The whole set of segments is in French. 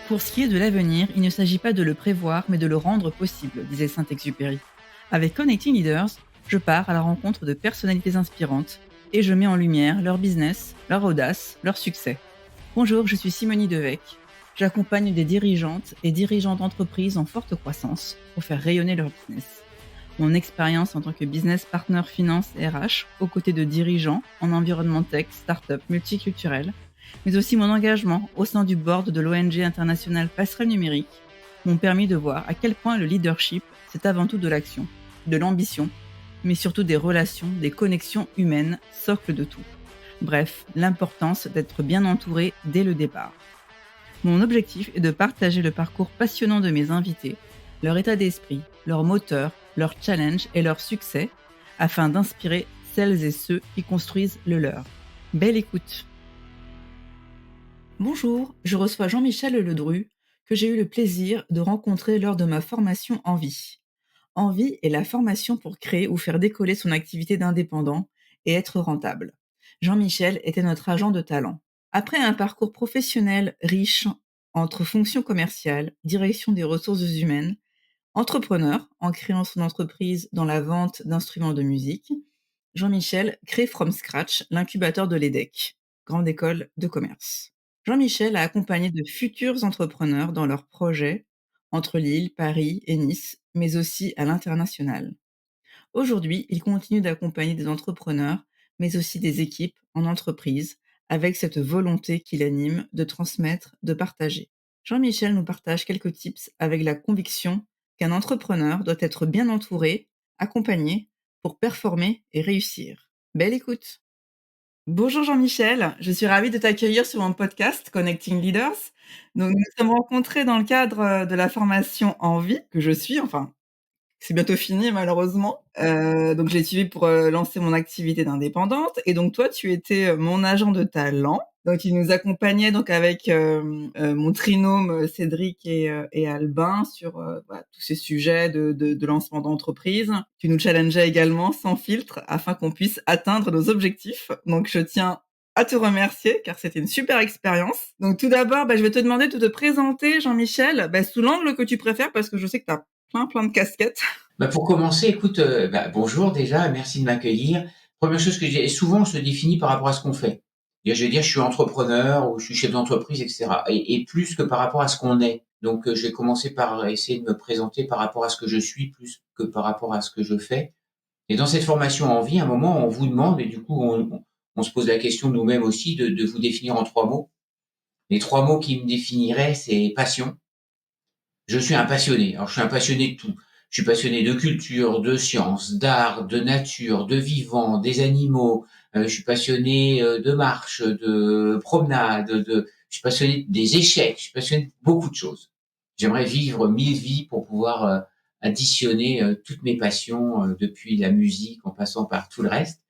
Pour ce qui est de l'avenir, il ne s'agit pas de le prévoir, mais de le rendre possible, disait Saint-Exupéry. Avec Connecting Leaders, je pars à la rencontre de personnalités inspirantes et je mets en lumière leur business, leur audace, leur succès. Bonjour, je suis Simonie Devec. J'accompagne des dirigeantes et dirigeants d'entreprises en forte croissance pour faire rayonner leur business. Mon expérience en tant que business partner finance et RH, aux côtés de dirigeants en environnement tech, start-up, multiculturel, mais aussi mon engagement au sein du board de l'ONG internationale Passerelle Numérique, m'ont permis de voir à quel point le leadership, c'est avant tout de l'action, de l'ambition, mais surtout des relations, des connexions humaines, socle de tout. Bref, l'importance d'être bien entouré dès le départ. Mon objectif est de partager le parcours passionnant de mes invités, leur état d'esprit, leur moteur, leur challenge et leur succès, afin d'inspirer celles et ceux qui construisent le leur. Belle écoute! Bonjour, je reçois Jean-Michel Ledru, que j'ai eu le plaisir de rencontrer lors de ma formation Envie. Envie est la formation pour créer ou faire décoller son activité d'indépendant et être rentable. Jean-Michel était notre agent de talent. Après un parcours professionnel riche entre fonctions commerciales, direction des ressources humaines, entrepreneur en créant son entreprise dans la vente d'instruments de musique, Jean-Michel crée From Scratch l'incubateur de l'EDEC, grande école de commerce. Jean-Michel a accompagné de futurs entrepreneurs dans leurs projets entre Lille, Paris et Nice, mais aussi à l'international. Aujourd'hui, il continue d'accompagner des entrepreneurs, mais aussi des équipes en entreprise, avec cette volonté qui l'anime de transmettre, de partager. Jean-Michel nous partage quelques tips avec la conviction qu'un entrepreneur doit être bien entouré, accompagné, pour performer et réussir. Belle écoute! Bonjour Jean-Michel, je suis ravie de t'accueillir sur mon podcast Connecting Leaders. Donc, nous sommes rencontrés dans le cadre de la formation Envie, que je suis, enfin, c'est bientôt fini malheureusement. Donc j'ai suivi pour, lancer mon activité d'indépendante et donc toi tu étais, mon agent de talent. Donc il nous accompagnait donc avec, mon trinôme, Cédric et Albin sur, voilà tous ces sujets de lancement d'entreprise. Tu nous challengeais également sans filtre afin qu'on puisse atteindre nos objectifs. Donc je tiens à te remercier car c'était une super expérience. Donc tout d'abord, je vais te demander de te présenter Jean-Michel, sous l'angle que tu préfères parce que je sais que tu as plein de casquettes. Pour commencer, écoute, bonjour déjà, merci de m'accueillir. Première chose que je dis, souvent on se définit par rapport à ce qu'on fait. Je vais dire, je suis entrepreneur ou je suis chef d'entreprise, etc. Et plus que par rapport à ce qu'on est. Donc, je vais commencer par essayer de me présenter par rapport à ce que je suis, plus que par rapport à ce que je fais. Et dans cette formation en vie, à un moment, on vous demande, et du coup, on se pose la question nous-mêmes aussi, de vous définir en 3 mots. Les 3 mots qui me définiraient, c'est passion. Je suis un passionné. Alors, je suis un passionné de tout. Je suis passionné de culture, de sciences, d'art, de nature, de vivant, des animaux. Je suis passionné de marche, de promenade, je suis passionné des échecs. Je suis passionné de beaucoup de choses. J'aimerais vivre 1000 vies pour pouvoir additionner toutes mes passions, depuis la musique en passant par tout le reste.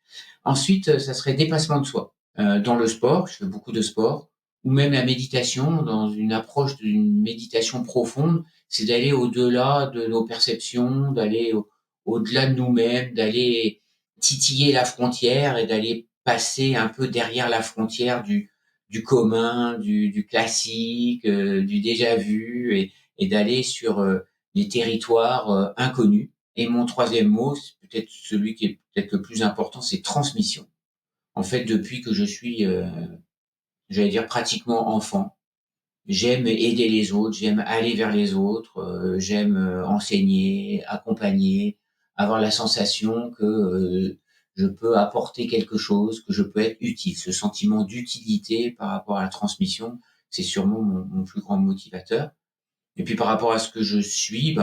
Ensuite, ça serait dépassement de soi. Dans le sport, je fais beaucoup de sport, ou même la méditation, dans une approche d'une méditation profonde, c'est d'aller au-delà de nos perceptions, d'aller au-delà de nous-mêmes, d'aller titiller la frontière et d'aller passer un peu derrière la frontière du commun, du classique, du déjà vu, et d'aller sur des territoires inconnus. Et mon troisième mot, c'est peut-être celui qui est peut-être le plus important, c'est transmission. En fait, depuis que je suis, j'allais dire pratiquement enfant, j'aime aider les autres, j'aime aller vers les autres, j'aime enseigner, accompagner, avoir la sensation que je peux apporter quelque chose, que je peux être utile. Ce sentiment d'utilité par rapport à la transmission, c'est sûrement mon plus grand motivateur. Et puis par rapport à ce que je suis,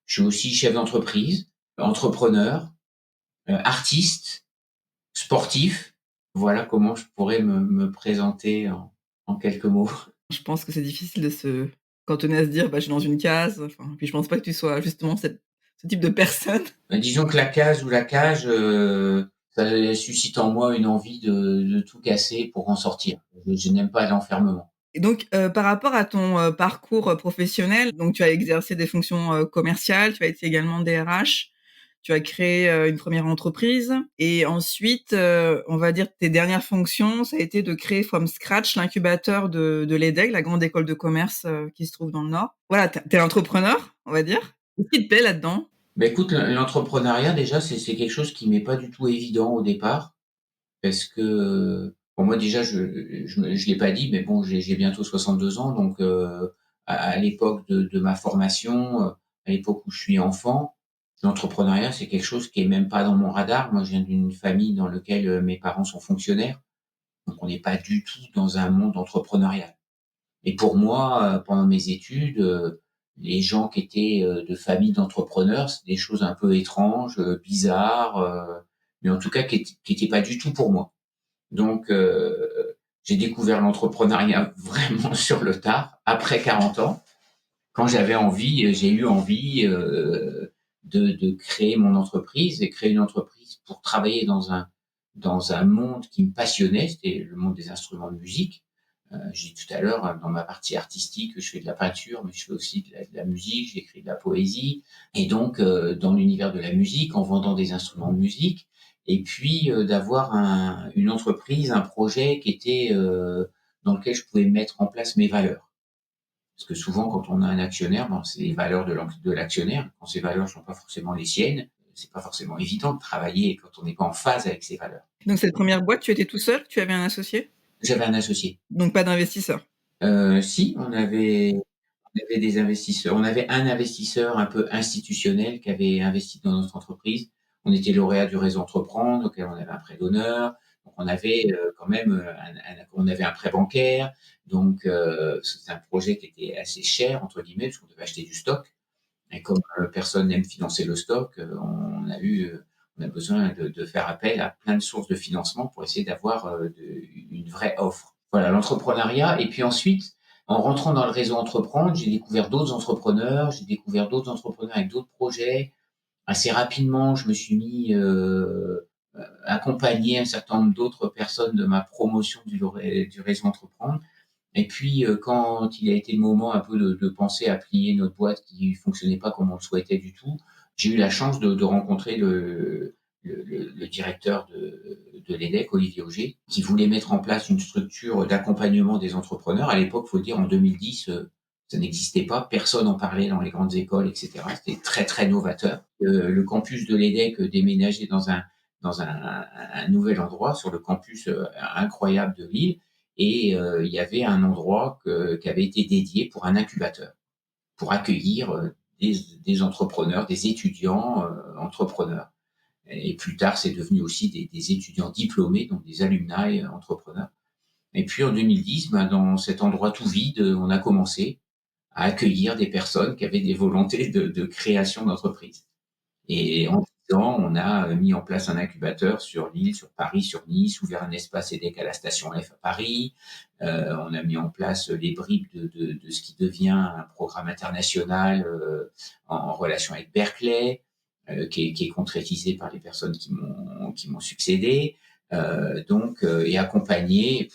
je suis aussi chef d'entreprise, entrepreneur, artiste, sportif. Voilà comment je pourrais me présenter en quelques mots. Je pense que c'est difficile de se cantonner à se dire: «Je suis dans une case», enfin, puis je pense pas que tu sois justement ce type de personne. Disons que la case ou la cage, ça suscite en moi une envie de tout casser pour en sortir. Je n'aime pas l'enfermement. Et donc, par rapport à ton, parcours, professionnel, donc tu as exercé des fonctions, commerciales, tu as été également DRH. tu as créé, une première entreprise et ensuite, on va dire tes dernières fonctions, ça a été de créer from scratch l'incubateur de l'EDEC, la grande école de commerce, qui se trouve dans le Nord. Voilà, tu es l'entrepreneur, on va dire. Qu'est-ce qui te plaît là-dedans? Bah, écoute, l'entrepreneuriat déjà, c'est quelque chose qui m'est pas du tout évident au départ parce que, bon, moi déjà je l'ai pas dit, mais bon, j'ai bientôt 62 ans donc à l'époque de ma formation, à l'époque où je suis enfant, l'entrepreneuriat, c'est quelque chose qui est même pas dans mon radar. Moi, je viens d'une famille dans lequel, mes parents sont fonctionnaires, donc on n'est pas du tout dans un monde entrepreneurial. Et pour moi, pendant mes études, les gens qui étaient, de familles d'entrepreneurs, c'est des choses un peu étranges, bizarres, mais en tout cas qui étaient pas du tout pour moi. Donc j'ai découvert l'entrepreneuriat vraiment sur le tard, après 40 ans, quand j'ai eu envie, de créer mon entreprise et créer une entreprise pour travailler dans un monde qui me passionnait, c'était le monde des instruments de musique. J'ai dit tout à l'heure, dans ma partie artistique, je fais de la peinture, mais je fais aussi de la musique, j'écris de la poésie. Et donc, dans l'univers de la musique, en vendant des instruments de musique, et puis d'avoir une entreprise, un projet qui était dans lequel je pouvais mettre en place mes valeurs. Parce que souvent, quand on a un actionnaire, bon, c'est les valeurs de l'actionnaire. Quand ces valeurs ne sont pas forcément les siennes, c'est pas forcément évident de travailler quand on n'est pas en phase avec ses valeurs. Donc cette première boîte, tu étais tout seul? Tu avais un associé? J'avais un associé. Donc pas d'investisseur? Si, on avait des investisseurs. On avait un investisseur un peu institutionnel qui avait investi dans notre entreprise. On était lauréat du réseau Entreprendre, auquel on avait un prêt d'honneur. Donc on avait quand même on avait un prêt bancaire. Donc c'était un projet qui était assez cher entre guillemets parce qu'on devait acheter du stock. Et comme personne n'aime financer le stock, on a besoin de faire appel à plein de sources de financement pour essayer d'avoir une vraie offre. Voilà, l'entrepreneuriat. Et puis ensuite, en rentrant dans le réseau Entreprendre, j'ai découvert d'autres entrepreneurs, j'ai découvert d'autres entrepreneurs avec d'autres projets. Assez rapidement, je me suis mis accompagner un certain nombre d'autres personnes de ma promotion du réseau Entreprendre. Et puis, quand il a été le moment un peu de penser à plier notre boîte qui fonctionnait pas comme on le souhaitait du tout, j'ai eu la chance de rencontrer le directeur de l'EDEC, Olivier Auger, qui voulait mettre en place une structure d'accompagnement des entrepreneurs. À l'époque, faut le dire, en 2010, ça n'existait pas, personne en parlait dans les grandes écoles, etc. C'était très, très novateur. Le campus de l'EDEC déménageait dans un nouvel endroit sur le campus incroyable de Lille. Et il y avait un endroit qui avait été dédié pour un incubateur, pour accueillir des entrepreneurs, des étudiants entrepreneurs. Et plus tard, c'est devenu aussi des étudiants diplômés, donc des alumni entrepreneurs. Et puis en 2010, ben, dans cet endroit tout vide, on a commencé à accueillir des personnes qui avaient des volontés de création d'entreprise. Et en 10 ans, on a mis en place un incubateur sur Lille, sur Paris, sur Nice, ouvert un espace EDEC à la station F à Paris. On a mis en place les bribes de ce qui devient un programme international en relation avec Berkeley, qui est concrétisé par les personnes qui m'ont succédé. Et accompagné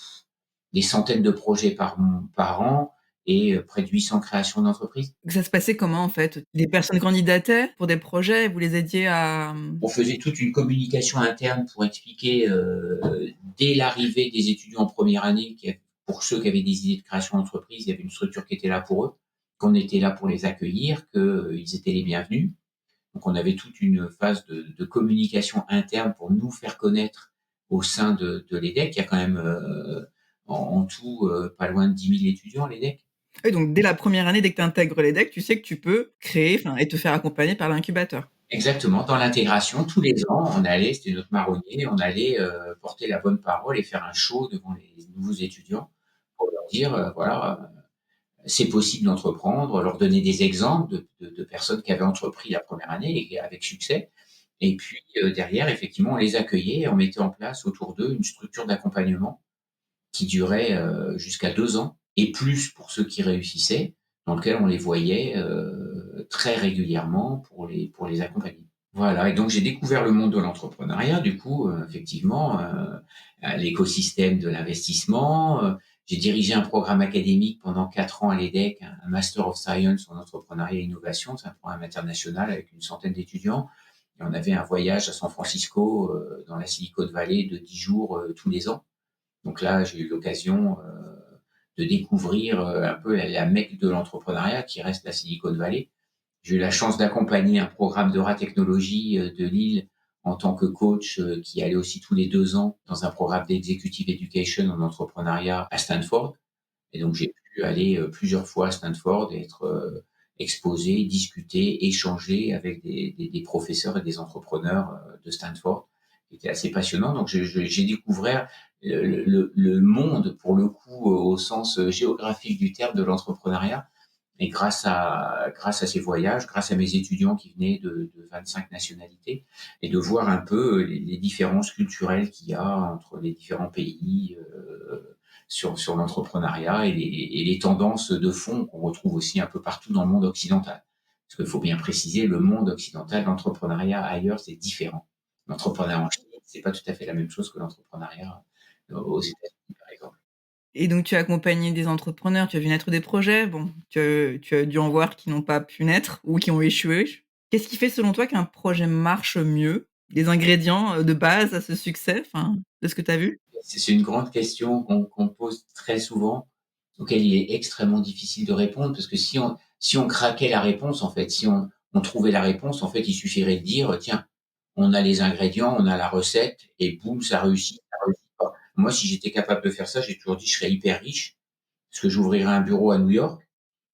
des centaines de projets par an et près de 800 créations d'entreprises. Ça se passait comment en fait? Les personnes candidataient pour des projets, vous les aidiez à, On faisait toute une communication interne pour expliquer, dès l'arrivée des étudiants en première année, pour ceux qui avaient des idées de création d'entreprise, il y avait une structure qui était là pour eux, qu'on était là pour les accueillir, qu'ils étaient les bienvenus. Donc on avait toute une phase de communication interne pour nous faire connaître au sein de l'EDEC. Il y a quand même en tout pas loin de 10 000 étudiants à l'EDEC. oui, donc dès la première année, dès que tu intègres l'EDEC, tu sais que tu peux créer, enfin et te faire accompagner par l'incubateur? Exactement, dans l'intégration, tous les ans, on allait, c'était notre marronnier, on allait porter la bonne parole et faire un show devant les nouveaux étudiants pour leur dire, voilà, c'est possible d'entreprendre, leur donner des exemples de personnes qui avaient entrepris la première année et avec succès. Et puis derrière, effectivement, on les accueillait et on mettait en place autour d'eux une structure d'accompagnement qui durait jusqu'à 2 ans et plus pour ceux qui réussissaient, dans lequel on les voyait très régulièrement pour les accompagner. Voilà, et donc j'ai découvert le monde de l'entrepreneuriat, du coup, effectivement, l'écosystème de l'investissement. J'ai dirigé un programme académique pendant 4 ans à l'EDEC, un Master of Science en entrepreneuriat et innovation. C'est un programme international avec une centaine d'étudiants. Et on avait un voyage à San Francisco, dans la Silicon Valley de 10 jours tous les ans. Donc là, j'ai eu l'occasion de découvrir un peu la mecque de l'entrepreneuriat qui reste la Silicon Valley. J'ai eu la chance d'accompagner un programme d'Eura Technologies de Lille en tant que coach qui allait aussi tous les 2 ans dans un programme d'Executive Education en entrepreneuriat à Stanford. Et donc, j'ai pu aller plusieurs fois à Stanford et être exposé, discuter, échanger avec des professeurs et des entrepreneurs de Stanford, qui était assez passionnant. Donc, j'ai découvert le monde, pour le coup, au sens géographique du terme de l'entrepreneuriat. Et grâce à ces voyages, grâce à mes étudiants qui venaient de 25 nationalités, et de voir un peu les différences culturelles qu'il y a entre les différents pays sur l'entrepreneuriat et les tendances de fond qu'on retrouve aussi un peu partout dans le monde occidental. Parce qu'il faut bien préciser, le monde occidental, l'entrepreneuriat ailleurs, c'est différent. L'entrepreneuriat en Chine, c'est pas tout à fait la même chose que l'entrepreneuriat aux États-Unis, par exemple. Et donc tu as accompagné des entrepreneurs, tu as vu naître des projets, bon, tu as dû en voir qui n'ont pas pu naître ou qui ont échoué. Qu'est-ce qui fait selon toi qu'un projet marche mieux? Les ingrédients, de base à ce succès, enfin, de ce que tu as vu? C'est une grande question qu'on pose très souvent, auquel il est extrêmement difficile de répondre, parce que si on craquait la réponse, en fait, si on trouvait la réponse, en fait, il suffirait de dire, tiens, on a les ingrédients, on a la recette, et boum, ça réussit, ça réussit pas. Moi, si j'étais capable de faire ça, j'ai toujours dit, je serais hyper riche, parce que j'ouvrirais un bureau à New York,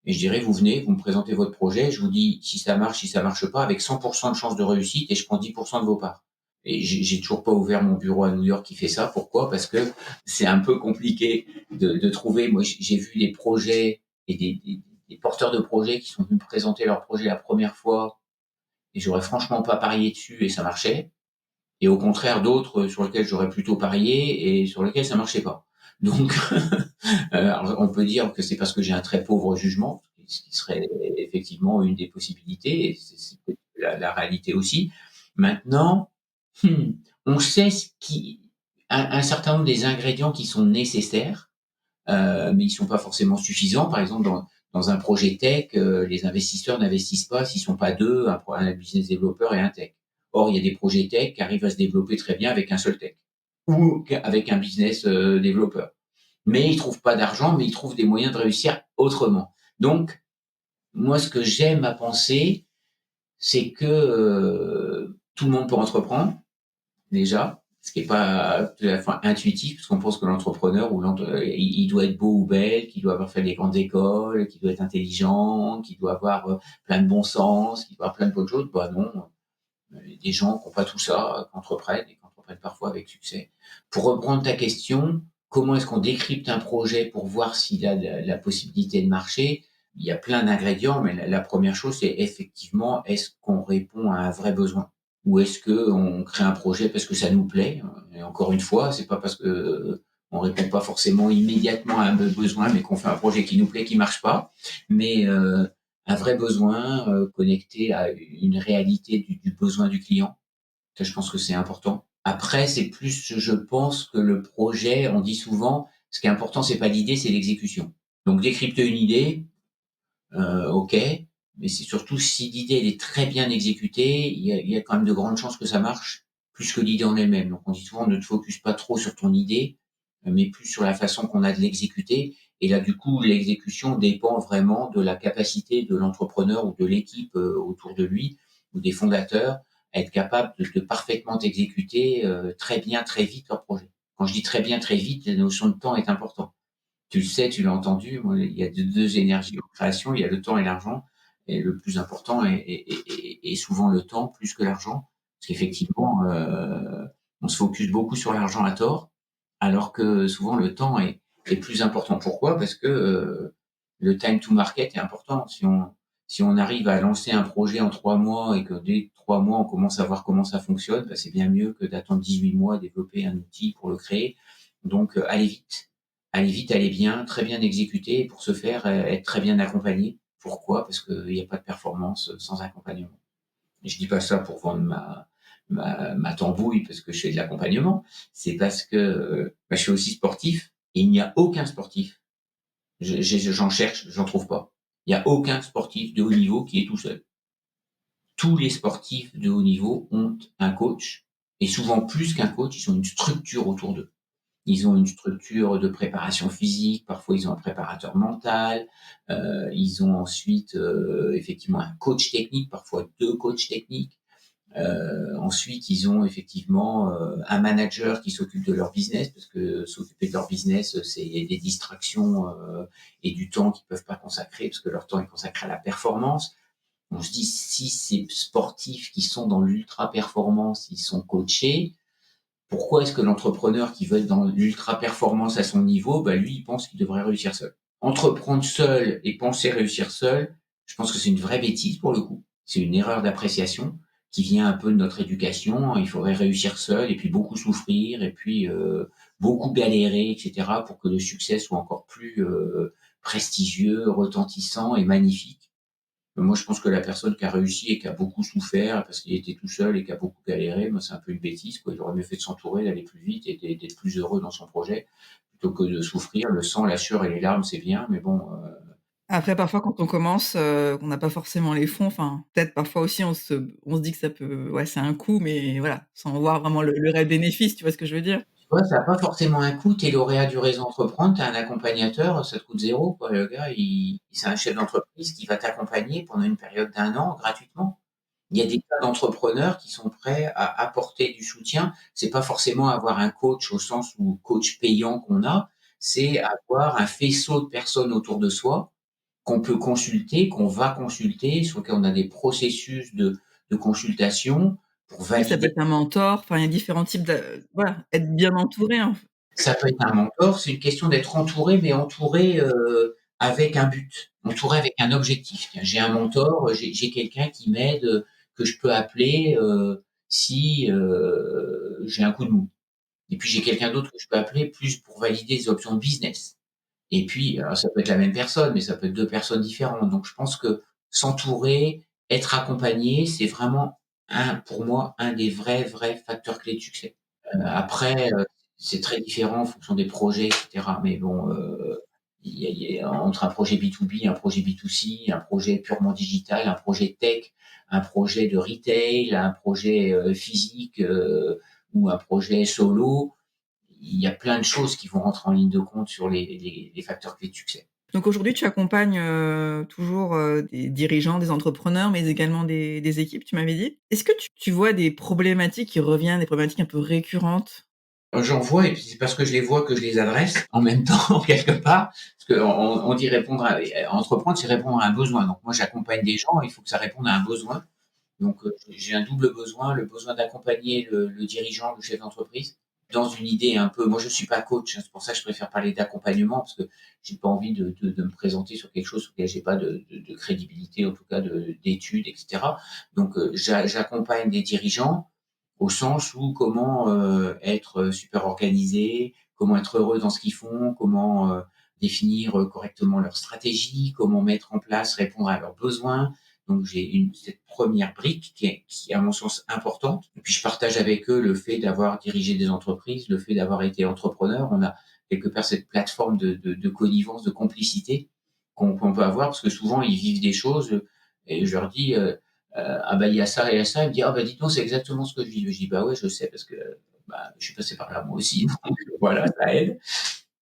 et je dirais, vous venez, vous me présentez votre projet, je vous dis si ça marche pas, avec 100% de chance de réussite, et je prends 10% de vos parts. Et j'ai toujours pas ouvert mon bureau à New York qui fait ça. Pourquoi? Parce que c'est un peu compliqué de trouver. Moi, j'ai vu des projets et des porteurs de projets qui sont venus me présenter leur projet la première fois, et j'aurais franchement pas parié dessus et ça marchait. Et au contraire, d'autres sur lesquels j'aurais plutôt parié et sur lesquels ça marchait pas. Donc, alors, on peut dire que c'est parce que j'ai un très pauvre jugement, ce qui serait effectivement une des possibilités, et c'est la réalité aussi. Maintenant, on sait un certain nombre des ingrédients qui sont nécessaires, mais ils sont pas forcément suffisants. Par exemple, dans un projet tech, les investisseurs n'investissent pas s'ils sont pas deux, un business développeur et un tech. Or, il y a des projets tech qui arrivent à se développer très bien avec un seul tech ou avec un business développeur. Mais ils trouvent pas d'argent, mais ils trouvent des moyens de réussir autrement. Donc, moi, ce que j'aime à penser, c'est que tout le monde peut entreprendre déjà, ce qui est pas tout à la fois intuitif, parce qu'on pense que l'entrepreneur il doit être beau ou belle, qu'il doit avoir fait des grandes écoles, qu'il doit être intelligent, qu'il doit avoir plein de bon sens, qu'il doit avoir plein de bonnes choses. Bah non, des gens qui n'ont pas tout ça, qui entreprennent et qui entreprennent parfois avec succès. Pour reprendre ta question, comment est-ce qu'on décrypte un projet pour voir s'il a la possibilité de marcher? Il y a plein d'ingrédients, mais la première chose, c'est effectivement, est-ce qu'on répond à un vrai besoin? Ou est-ce que on crée un projet parce que ça nous plaît? Et encore une fois, c'est pas parce que on répond pas forcément immédiatement à un besoin, mais qu'on fait un projet qui nous plaît, qui marche pas. Mais un vrai besoin connecté à une réalité du besoin du client. Ça, je pense que c'est important. Après, c'est plus, je pense que le projet, on dit souvent, ce qui est important, c'est pas l'idée, c'est l'exécution. Donc décrypter une idée, ok, mais c'est surtout si l'idée elle est très bien exécutée, il y a quand même de grandes chances que ça marche, plus que l'idée en elle-même. Donc on dit souvent ne te focus pas trop sur ton idée, mais plus sur la façon qu'on a de l'exécuter. Et là, du coup, l'exécution dépend vraiment de la capacité de l'entrepreneur ou de l'équipe autour de lui ou des fondateurs à être capable de parfaitement exécuter très bien, très vite leur projet. Quand je dis très bien, très vite, la notion de temps est importante. Tu le sais, tu l'as entendu, moi, il y a deux énergies en création, il y a le temps et l'argent. Et le plus important est souvent le temps plus que l'argent. Parce qu'effectivement, on se focus beaucoup sur l'argent à tort, alors que souvent le temps est plus important. Pourquoi? Parce que le time to market est important. Si on arrive à lancer un projet en 3 mois et que dès 3 mois, on commence à voir comment ça fonctionne, bah, c'est bien mieux que d'attendre 18 mois à développer un outil pour le créer. Donc, allez vite. Allez vite, allez bien, très bien exécuté, et pour ce faire, être très bien accompagné. Pourquoi? Parce qu'il n'y a pas de performance sans accompagnement. Et je dis pas ça pour vendre ma tambouille parce que je fais de l'accompagnement. C'est parce que bah, je suis aussi sportif et il n'y a aucun sportif. J'en cherche, j'en trouve pas. Il n'y a aucun sportif de haut niveau qui est tout seul. tous les sportifs de haut niveau ont un coach et souvent plus qu'un coach, ils ont une structure autour d'eux. Ils ont une structure de préparation physique, parfois ils ont un préparateur mental, ils ont ensuite, effectivement un coach technique, parfois 2 coachs techniques. Ensuite, ils ont effectivement un manager qui s'occupe de leur business, parce que s'occuper de leur business, c'est des distractions et du temps qu'ils peuvent pas consacrer, parce que leur temps est consacré à la performance. On se dit, si ces sportifs qui sont dans l'ultra performance, ils sont coachés, pourquoi est-ce que l'entrepreneur qui veut être dans l'ultra performance à son niveau, bah lui, il pense qu'il devrait réussir seul. Entreprendre seul et penser réussir seul, je pense que c'est une vraie bêtise pour le coup. C'est une erreur d'appréciation qui vient un peu de notre éducation. Il faudrait réussir seul et puis beaucoup souffrir et puis beaucoup galérer, etc. pour que le succès soit encore plus prestigieux, retentissant et magnifique. Moi, je pense que la personne qui a réussi et qui a beaucoup souffert parce qu'il était tout seul et qui a beaucoup galéré, moi, c'est un peu une bêtise, quoi. Il aurait mieux fait de s'entourer, d'aller plus vite et d'être plus heureux dans son projet plutôt que de souffrir. Le sang, la sueur et les larmes, c'est bien, mais bon, Après parfois quand on commence, qu'on n'a pas forcément les fonds, enfin, peut-être parfois aussi on se dit que ça peut ouais, c'est un coût, mais voilà, sans voir vraiment le réel bénéfice, tu vois ce que je veux dire? tu vois, ça a pas forcément un coût. Tu es lauréat du réseau entreprendre, tu as un accompagnateur, ça te coûte 0, quoi. Le gars, c'est un chef d'entreprise qui va t'accompagner pendant une période d'1 an gratuitement. Il y a des tas d'entrepreneurs qui sont prêts à apporter du soutien. C'est pas forcément avoir un coach au sens où coach payant qu'on a, c'est avoir un faisceau de personnes autour de soi qu'on peut consulter, qu'on va consulter, sur lesquels on a des processus de consultation pour Oui, ça peut valider. être un mentor, enfin, il y a différents types de voilà, être bien entouré, en f Ça peut être un mentor, c'est une question d'être entouré, mais entouré avec un but, entouré avec un objectif. Tiens, j'ai un mentor, j'ai quelqu'un qui m'aide, que je peux appeler si j'ai un coup de mou. Et puis j'ai quelqu'un d'autre que je peux appeler plus pour valider des options de business. Et puis, alors ça peut être la même personne, mais ça peut être 2 personnes différentes. Donc je pense que s'entourer, être accompagné, c'est vraiment pour moi, un des vrais facteurs clés de succès. Après, c'est très différent en fonction des projets et cetera. Mais bon, il y a entre un projet B2B, un projet B2C, un projet purement digital, un projet tech, un projet de retail, un projet, physique, ou un projet solo, il y a plein de choses qui vont rentrer en ligne de compte sur les facteurs clés de succès. Donc aujourd'hui, tu accompagnes, toujours, des dirigeants, des entrepreneurs, mais également des équipes, tu m'avais dit. Est-ce que tu vois des problématiques qui reviennent, des problématiques un peu récurrentes? J'en vois et puis c'est parce que je les vois que je les adresse en même temps quelque part. Parce qu'on dit répondre entreprendre, c'est répondre à un besoin. Donc moi, j'accompagne des gens, il faut que ça réponde à un besoin. Donc j'ai un double besoin, le besoin d'accompagner le dirigeant, le chef d'entreprise dans une idée un peu moi je suis pas coach, hein, c'est pour ça que je préfère parler d'accompagnement parce que j'ai pas envie de me présenter sur quelque chose sur lequel j'ai pas de crédibilité, en tout cas d'études et cetera. Donc j'accompagne des dirigeants au sens où comment, être super organisé, comment être heureux dans ce qu'ils font, comment, définir, correctement leur stratégie, comment mettre en place, répondre à leurs besoins. Donc j'ai cette première brique qui est à mon sens importante et puis je partage avec eux le fait d'avoir dirigé des entreprises, le fait d'avoir été entrepreneur. On a quelque part cette plateforme de connivence, de complicité qu'on peut avoir parce que souvent ils vivent des choses, et je leur dis, ah bah, il y a ça et ça. Il me dit: «Ah bah, dites donc, c'est exactement ce que je vis». Je dis: «Bah ouais, je sais parce que, bah, je suis passé par là moi aussi». Donc voilà, ça aide.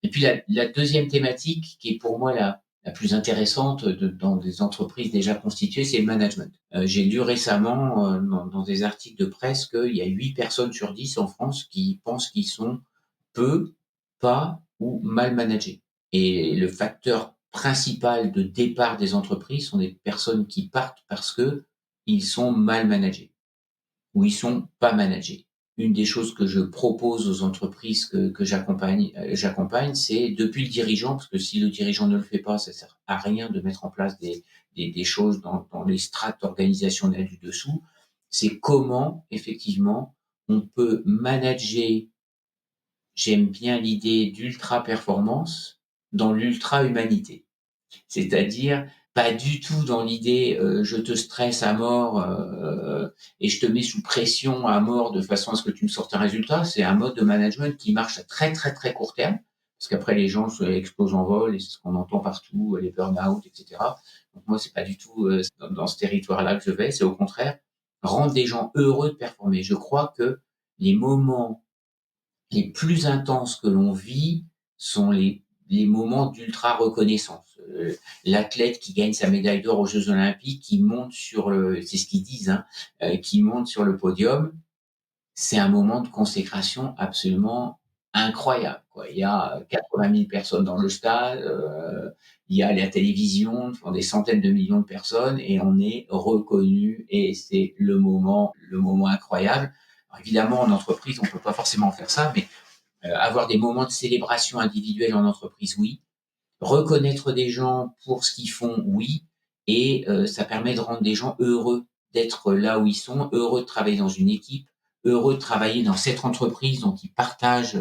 Et puis la 2e thématique qui est pour moi la plus intéressante dans des entreprises déjà constituées, c'est le management. J'ai lu récemment, dans des articles de presse qu'il y a 8 personnes sur 10 en France qui pensent qu'ils sont peu, pas ou mal managés. Et le facteur principal de départ des entreprises sont des personnes qui partent parce qu'ils sont mal managés ou ils sont pas managés. Une des choses que je propose aux entreprises que j'accompagne, c'est depuis le dirigeant, parce que si le dirigeant ne le fait pas, ça sert à rien de mettre en place des choses dans les strates organisationnelles du dessous. C'est comment, effectivement, on peut manager. J'aime bien l'idée d'ultra performance dans l'ultra humanité. C'est-à-dire, pas du tout dans l'idée, je te stresse à mort, et je te mets sous pression à mort de façon à ce que tu me sortes un résultat. C'est un mode de management qui marche à très, très, très court terme, parce qu'après les gens se explosent en vol et c'est ce qu'on entend partout, les burn-out et cetera. Donc moi, c'est pas du tout, dans ce territoire-là que je vais, c'est au contraire rendre des gens heureux de performer. Je crois que les moments les plus intenses que l'on vit sont les moments d'ultra reconnaissance. L'athlète qui gagne sa médaille d'or aux Jeux Olympiques, qui monte sur le, c'est ce qu'ils disent, hein, qui monte sur le podium, c'est un moment de consécration absolument incroyable, quoi. Il y a 80 000 personnes dans le stade, il y a la télévision, font des centaines de millions de personnes et on est reconnu et c'est le moment incroyable. Alors évidemment, en entreprise, on peut pas forcément faire ça, mais avoir des moments de célébration individuelle en entreprise, oui. Reconnaître des gens pour ce qu'ils font, oui. Et ça permet de rendre des gens heureux d'être là où ils sont, heureux de travailler dans une équipe, heureux de travailler dans cette entreprise dont ils partagent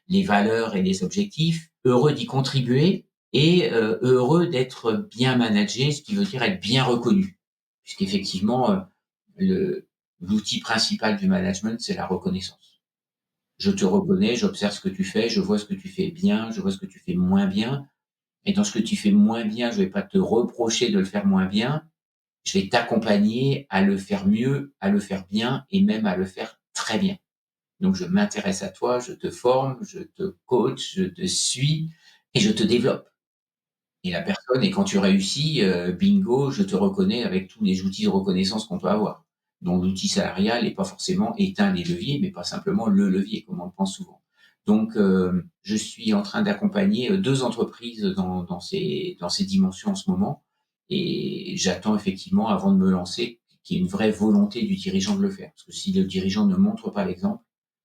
les valeurs et les objectifs, heureux d'y contribuer et heureux d'être bien managé, ce qui veut dire être bien reconnu. Puisqu'effectivement, le, l'outil principal du management, c'est la reconnaissance. Je te reconnais, j'observe ce que tu fais, je vois ce que tu fais bien, je vois ce que tu fais moins bien. Et dans ce que tu fais moins bien, je vais pas te reprocher de le faire moins bien. Je vais t'accompagner à le faire mieux, à le faire bien et même à le faire très bien. Donc, je m'intéresse à toi, je te forme, je te coach, je te suis et je te développe. Et la personne, et quand tu réussis, bingo, je te reconnais avec tous les outils de reconnaissance qu'on peut avoir. Donc l'outil salarial n'est pas forcément est un des leviers, mais pas simplement le levier, comme on le pense souvent. Donc, je suis en train d'accompagner 2 entreprises dans ces dimensions en ce moment et j'attends effectivement, avant de me lancer, qu'il y ait une vraie volonté du dirigeant de le faire. Parce que si le dirigeant ne montre pas l'exemple,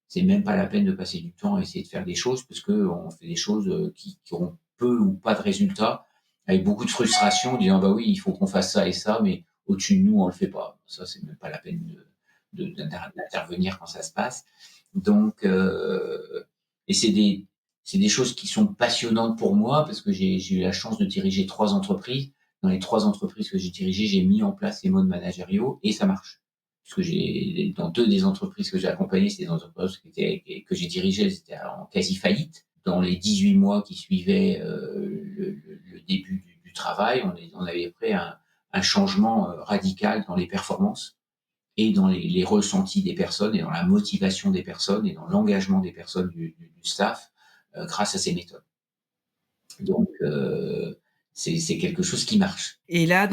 c'est même pas la peine de passer du temps à essayer de faire des choses parce qu'on fait des choses, qui auront peu ou pas de résultats, avec beaucoup de frustration, en disant: «Bah oui, il faut qu'on fasse ça et ça, mais au-dessus de nous, on le fait pas». Ça, c'est même pas la peine d'intervenir quand ça se passe. Donc, et c'est des choses qui sont passionnantes pour moi parce que j'ai eu la chance de diriger 3 entreprises. Dans les 3 entreprises que j'ai dirigées, j'ai mis en place les modes managériaux et ça marche. Puisque j'ai dans 2 des entreprises que j'ai accompagnées, c'était des entreprises que j'ai dirigées, elles étaient en quasi faillite. Dans les 18 mois qui suivaient, le début du travail, on avait fait un changement, radical dans les performances et dans les ressentis des personnes et dans la motivation des personnes et dans l'engagement des personnes du staff, grâce à ces méthodes. Donc, c'est quelque chose qui marche. Et là,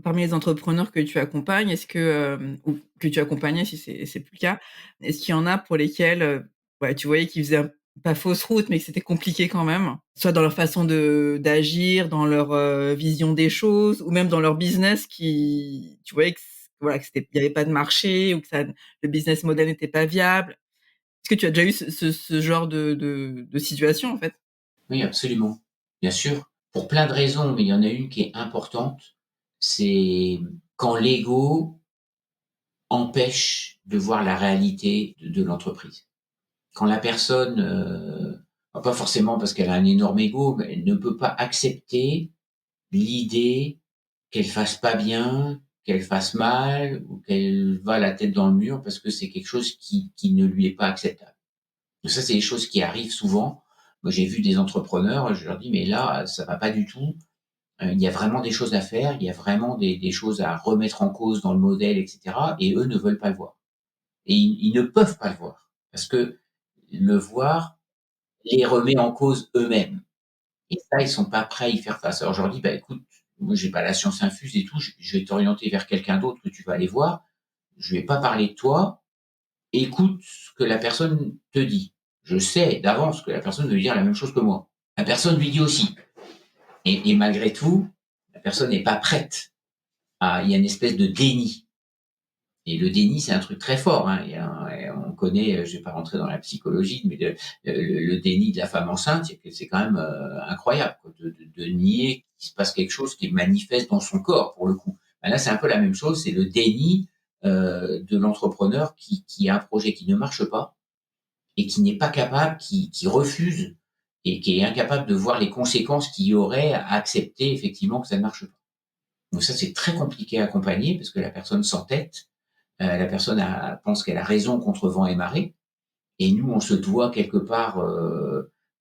parmi les entrepreneurs que tu accompagnes, est-ce que, ou que tu accompagnais si c'est plus le cas, est-ce qu'il y en a pour lesquels, ouais, tu voyais qu'ils faisaient pas fausse route, mais que c'était compliqué quand même? Soit dans leur façon d'agir, dans leur, vision des choses ou même dans leur business qui tu voyais que voilà, que il y avait pas de marché ou que le business model n'était pas viable? Est-ce que tu as déjà eu ce genre de situation, en fait? Oui, absolument. Bien sûr, pour plein de raisons, mais il y en a une qui est importante, c'est quand l'ego empêche de voir la réalité de l'entreprise. Quand la personne, pas forcément parce qu'elle a un énorme ego, mais elle ne peut pas accepter l'idée qu'elle fasse pas bien, qu'elle fasse mal ou qu'elle va la tête dans le mur parce que c'est quelque chose qui ne lui est pas acceptable. Donc ça, c'est des choses qui arrivent souvent. Moi, j'ai vu des entrepreneurs, je leur dis: «Mais là, ça va pas du tout, il y a vraiment des choses à faire, il y a vraiment des choses à remettre en cause dans le modèle et cetera» et eux ne veulent pas le voir et ils ne peuvent pas le voir parce que le voir les remet en cause eux-mêmes. Et ça, ils sont pas prêts à y faire face. Alors je leur dis: «Bah, écoute, moi j'ai pas la science infuse et tout, je vais t'orienter vers quelqu'un d'autre que tu vas aller voir. Je vais pas parler de toi, écoute ce que la personne te dit. Je sais d'avance que la personne veut dire la même chose que moi. La personne lui dit aussi et malgré tout, la personne n'est pas prête à il y a une espèce de déni. Et le déni, c'est un truc très fort, hein. Il y a on connaît, je vais pas rentrer dans la psychologie, mais le déni de la femme enceinte, c'est quand même, incroyable quoi, de nier qu'il se passe quelque chose qui est manifeste dans son corps, pour le coup. Bah, là, c'est un peu la même chose, c'est le déni, de l'entrepreneur qui a un projet qui ne marche pas et qui n'est pas capable, qui refuse et qui est incapable de voir les conséquences qu'il y aurait à accepter effectivement que ça ne marche pas. Donc ça, c'est très compliqué à accompagner parce que la personne s'entête, la personne pense qu'elle a raison contre vent et marée. Et nous, on se doit quelque part,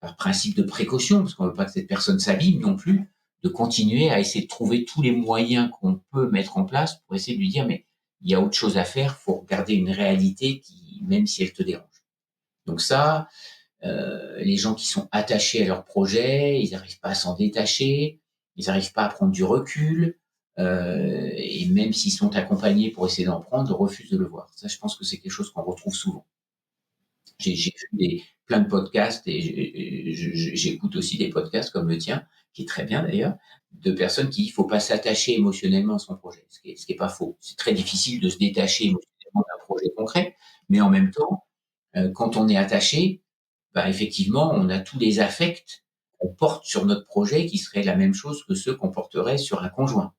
par principe de précaution, parce qu'on veut pas que cette personne s'abîme non plus, de continuer à essayer de trouver tous les moyens qu'on peut mettre en place pour essayer de lui dire: «Mais il y a autre chose à faire, faut regarder une réalité qui même si elle te dérange. Donc ça, les gens qui sont attachés à leur projet, ils n'arrivent pas à s'en détacher, ils n'arrivent pas à prendre du recul, et même s'ils sont accompagnés pour essayer d'en prendre, refusent de le voir. Ça, je pense que c'est quelque chose qu'on retrouve souvent. J'ai vu plein de podcasts et j'écoute aussi des podcasts comme le tien, qui est très bien d'ailleurs, de personnes qui disent qu'il ne faut pas s'attacher émotionnellement à son projet, ce qui est pas faux. C'est très difficile de se détacher émotionnellement d'un projet concret, mais en même temps, quand on est attaché, bah, effectivement, on a tous les affects qu'on porte sur notre projet qui seraient la même chose que ceux qu'on porterait sur un conjoint.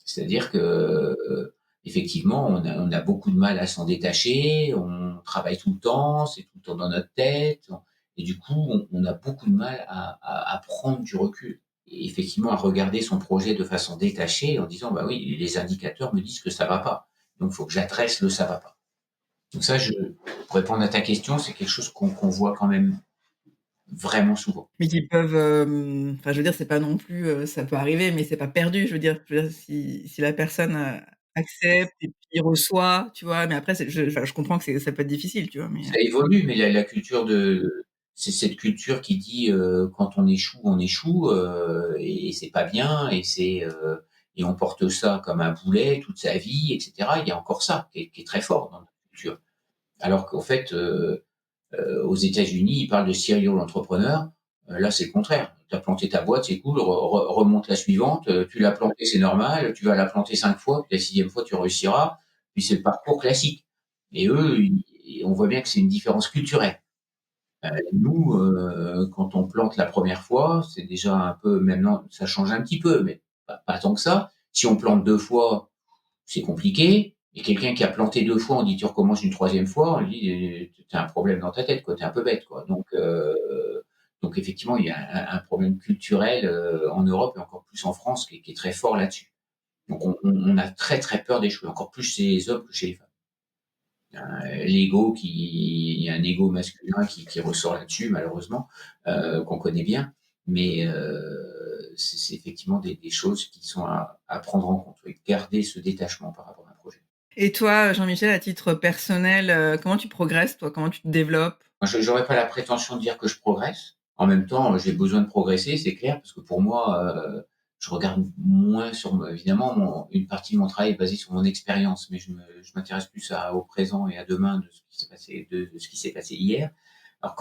C'est-à-dire que, effectivement, on a beaucoup de mal à s'en détacher, on travaille tout le temps, c'est tout le temps dans notre tête et du coup, on a beaucoup de mal à prendre du recul et effectivement à regarder son projet de façon détachée en disant: «Bah, oui, les indicateurs me disent que ça va pas, donc il faut que j'adresse le ça va pas». Donc ça, pour répondre à ta question, c'est quelque chose qu'on voit quand même vraiment souvent. Mais qui peuvent, enfin, je veux dire, c'est pas non plus, ça peut arriver, mais c'est pas perdu. Je veux dire si la personne, accepte et puis reçoit, tu vois? Mais après enfin, je comprends que ça peut être difficile, tu vois? Mais, Ça évolue, mais la culture c'est cette culture qui dit, quand on échoue, et c'est pas bien et on porte ça comme un boulet toute sa vie et cetera. Il y a encore ça qui est très fort dans notre culture. Alors qu'en fait, aux États-Unis, ils parlent de serial entrepreneur. Là, c'est le contraire. Tu as planté ta boîte, c'est cool, remonte la suivante, tu l'as plantée, c'est normal, tu vas la planter 5 fois, puis la 6e fois, tu réussiras. Puis c'est le parcours classique. Et eux, on voit bien que c'est une différence culturelle. Nous, quand on plante la première fois, c'est déjà un peu maintenant, ça change un petit peu, mais pas tant que ça. Si on plante 2 fois, c'est compliqué et quelqu'un qui a planté 2 fois, on dit: «Tu recommences une troisième fois», on lui dit: «Tu as un problème dans ta tête, quoi, tu es un peu bête, quoi». Donc effectivement, il y a un problème culturel, en Europe et encore plus en France qui est très fort là-dessus. Donc on a très, très peur d'échouer, encore plus chez les hommes que chez les femmes. Il y a un ego masculin qui ressort là-dessus malheureusement, qu'on connaît bien, mais c'est effectivement des choses qui sont à prendre en compte, oui, garder ce détachement par rapport à un projet. et toi, Jean-Michel, à titre personnel, comment tu progresses, toi? Comment tu te développes? Moi, je n'aurais pas la prétention de dire que je progresse. En même temps, j'ai besoin de progresser, c'est clair, parce que pour moi, je regarde moins évidemment, une partie de mon travail est basée sur mon expérience, mais je m'intéresse plus au présent et à demain de ce qui s'est passé hier. Alors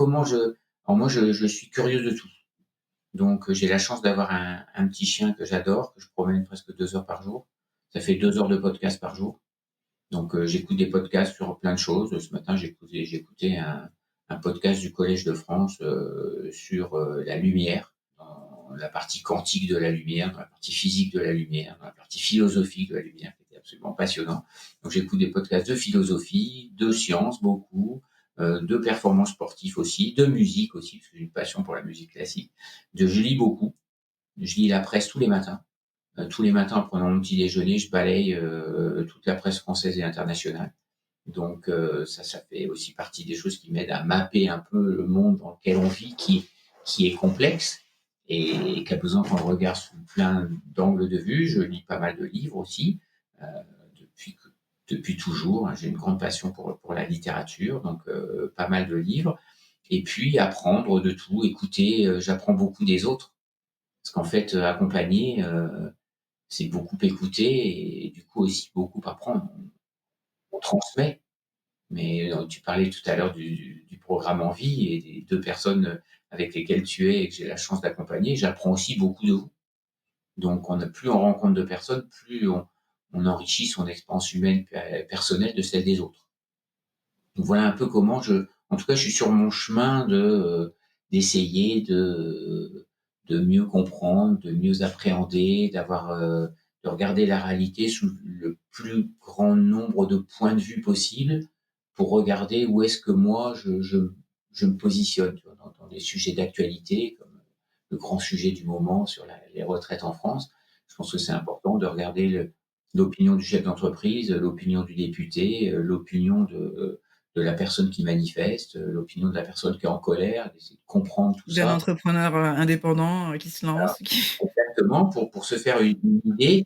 moi, je suis curieux de tout. Donc, j'ai la chance d'avoir un petit chien que j'adore, que je promène presque 2 heures par jour. Ça fait 2 heures de podcast par jour. Donc, j'écoute des podcasts sur plein de choses. Ce matin, j'ai écouté un podcast du Collège de France, sur, la lumière, dans la partie quantique de la lumière, dans la partie physique de la lumière, dans la partie philosophique de la lumière, qui était absolument passionnant. Donc j'écoute des podcasts de philosophie, de sciences beaucoup, de performance sportive aussi, de musique aussi, parce que j'ai une passion pour la musique classique. Je lis beaucoup. Je lis la presse tous les matins. Tous les matins, en prenant mon petit déjeuner, je balaye, toute la presse française et internationale. Donc ça fait aussi partie des choses qui m'aident à mapper un peu le monde dans lequel on vit, qui est complexe et qui a besoin qu'on le regarde sous plein d'angles de vue. Je lis pas mal de livres aussi, heu, depuis que depuis toujours, hein. J'ai une grande passion pour la littérature, donc pas mal de livres et puis apprendre de tout, écouter, j'apprends beaucoup des autres. Parce qu'en fait, accompagner, c'est beaucoup écouter et du coup aussi beaucoup apprendre. On transmet, mais tu parlais tout à l'heure du programme Envie et des 2 personnes, avec lesquelles tu es et que j'ai la chance d'accompagner. J'apprends aussi beaucoup de vous. Donc plus on rencontre de personnes, plus on enrichit son expérience humaine personnelle de celle des autres. Donc voilà un peu comment en tout cas, je suis sur mon chemin d'essayer de mieux comprendre, de mieux appréhender, de regarder la réalité sous le plus grand nombre de points de vue possible pour regarder où est-ce que moi je me positionne, tu vois, dans des sujets d'actualité comme le grand sujet du moment sur les retraites en France. Je pense que c'est important de regarder l'opinion du chef d'entreprise, l'opinion du député, l'opinion de la personne qui manifeste, l'opinion de la personne qui est en colère, d'essayer de comprendre tout D'un ça. entrepreneur, indépendant, qui se lance, qui Exactement, pour se faire une idée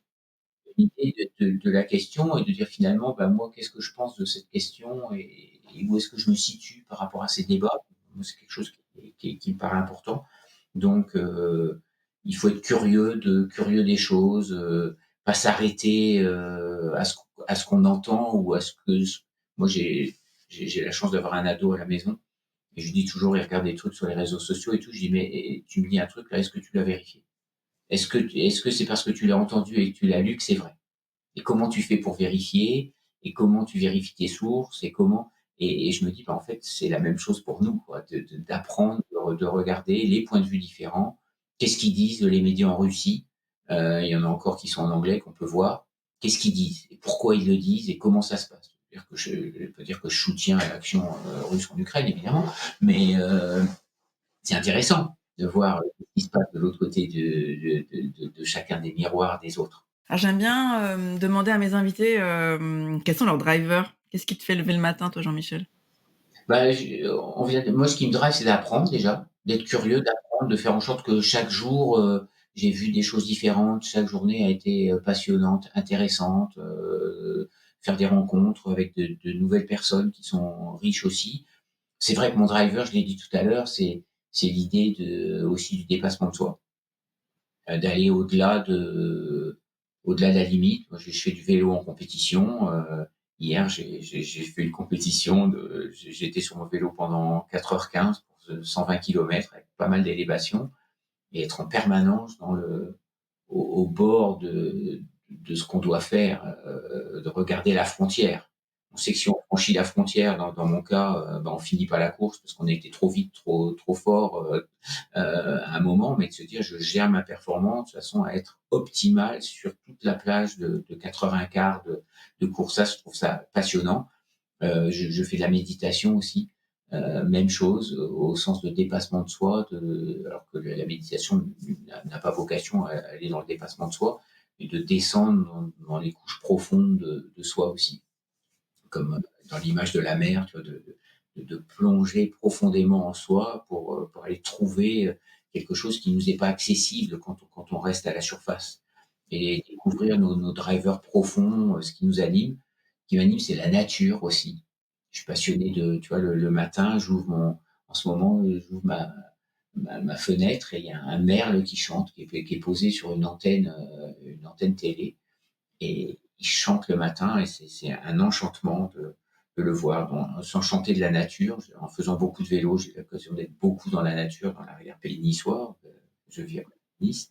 l'idée de la question et de dire finalement, bah, moi, qu'est-ce que je pense de cette question et où est-ce que je me situe par rapport à ces débats? Moi, c'est quelque chose qui me paraît important. Donc, il faut être curieux des choses, pas s'arrêter, à ce qu'on entend ou à ce que moi j'ai la chance d'avoir un ado à la maison et je lui dis toujours: «Il regarde des trucs sur les réseaux sociaux et tout». Je dis: «Mais tu me dis un truc là, est-ce que tu l'as vérifié? Est-ce que c'est parce que tu l'as entendu et que tu l'as lu que c'est vrai? Et comment tu fais pour vérifier? Et comment tu vérifies tes sources? Et comment?» Et je me dis: «Bah, en fait, c'est la même chose pour nous, quoi, d'apprendre, de regarder les points de vue différents. Qu'est-ce qu'ils disent les médias en Russie?» Il y en a encore qui sont en anglais qu'on peut voir. Qu'est-ce qu'ils disent? Et pourquoi ils le disent? Et comment ça se passe? Je peux dire que je soutiens l'action, russe en Ukraine, évidemment, mais c'est intéressant de voir, ce qui se passe de l'autre côté de chacun des miroirs des autres. Alors j'aime bien, demander à mes invités, quels sont leurs drivers? Qu'est-ce qui te fait lever le matin, toi, Jean-Michel? Bah, on vient de moi, ce qui me drive, c'est d'apprendre déjà, d'être curieux, d'apprendre, de faire en sorte que chaque jour, j'ai vu des choses différentes. Chaque journée a été, passionnante, intéressante, faire des rencontres avec de nouvelles personnes qui sont riches aussi. C'est vrai que mon driver, je l'ai dit tout à l'heure, c'est l'idée aussi du dépassement de soi, d'aller au-delà de la limite. Moi, je fais du vélo en compétition. Hier, j'ai fait une compétition j'étais sur mon vélo pendant 4h15 pour 120 kilomètres avec pas mal d'élévation et être en permanence au bord de ce qu'on doit faire, de regarder la frontière. On sait que si on franchit la frontière, dans mon cas, bah, on finit pas la course parce qu'on a été trop vite, trop fort, à un moment, mais de se dire: «Je gère ma performance de façon à être optimale sur toute la plage de 80 quarts de course». Ça, je trouve ça passionnant. Je fais de la méditation aussi, même chose, au sens de dépassement de soi, alors que la méditation n'a pas vocation à aller dans le dépassement de soi, et de descendre dans les couches profondes de soi aussi. Comme, dans l'image de la mer, tu vois? De plonger profondément en soi pour aller trouver, quelque chose qui nous est pas accessible quand on reste à la surface et découvrir nos drivers profonds, ce qui nous anime. Ce qui m'anime, c'est la nature aussi. Je suis passionné tu vois, le matin, en ce moment, j'ouvre ma fenêtre et il y a un merle qui chante, qui est posé sur une antenne télé et il chante le matin et c'est un enchantement de le voir, s'enchanter de la nature. En faisant beaucoup de vélo, j'ai l'occasion d'être beaucoup dans la nature, dans l'arrière-pays niçois, je vis à côté de Nice,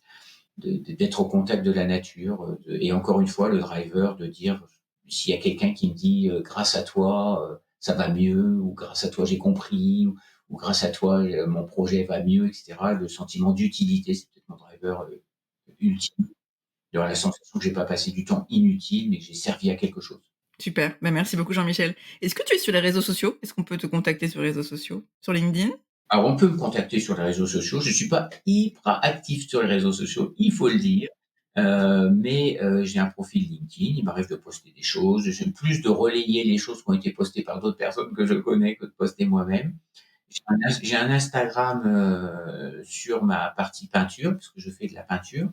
d'être au contact de la nature, et encore une fois, le driver de dire, s'il y a quelqu'un qui me dit, «Grâce à toi, ça va mieux» ou «Grâce à toi, j'ai compris» ou «Grâce à toi, mon projet va mieux» et cetera. Le sentiment d'utilité, c'est peut-être mon driver, ultime. D'avoir la sensation que j'ai pas passé du temps inutile, mais que j'ai servi à quelque chose. Super, bah, merci beaucoup, Jean-Michel. Est-ce que tu es sur les réseaux sociaux? Est-ce qu'on peut te contacter sur les réseaux sociaux? Sur LinkedIn? Alors on peut me contacter sur les réseaux sociaux. Je suis pas hyper actif sur les réseaux sociaux, il faut le dire, mais j'ai un profil LinkedIn. Il m'arrive de poster des choses. J'aime plus de relayer les choses qui ont été postées par d'autres personnes que je connais que de poster moi-même. J'ai un Instagram, sur ma partie peinture, parce que je fais de la peinture.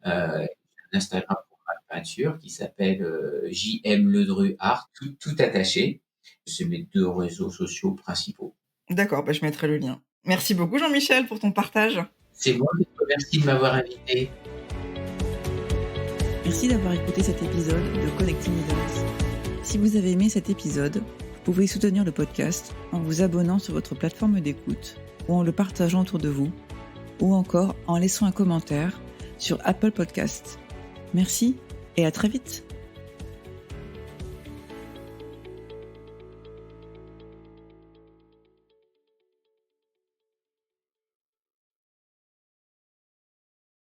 J'ai un Instagram pour ma peinture qui s'appelle, JM Ledru Art, tout attaché. C'est mes 2 réseaux sociaux principaux. D'accord, bah, je mettrai le lien. Merci beaucoup, Jean-Michel, pour ton partage. C'est moi qui te remercie de m'avoir invité. Merci d'avoir écouté cet épisode de Connecting Leaders. Si vous avez aimé cet épisode, vous pouvez soutenir le podcast en vous abonnant sur votre plateforme d'écoute ou en le partageant autour de vous, ou encore en laissant un commentaire sur Apple Podcasts. Merci et à très vite.